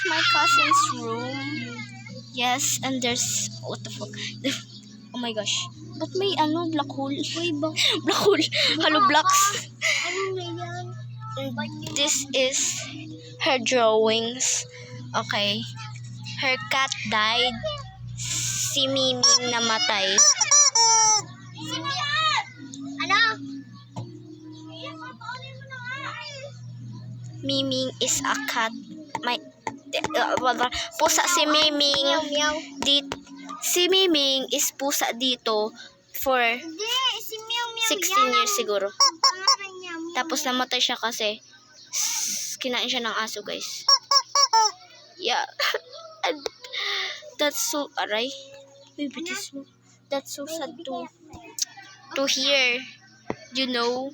my cousin's room. Yes, and there's what the fuck? Oh my gosh. But may black hole. Black hole. Hello blocks. This is her drawings. Okay. Her cat died. Si Miming namatay. Miming is a cat. Pusa si Miming. Si Miming is pusa dito for 16 years siguro. Tapos namatay siya kasi kinain siya ng aso, guys. Yeah. And that's so aray. Maybe that's so sad to hear. You know.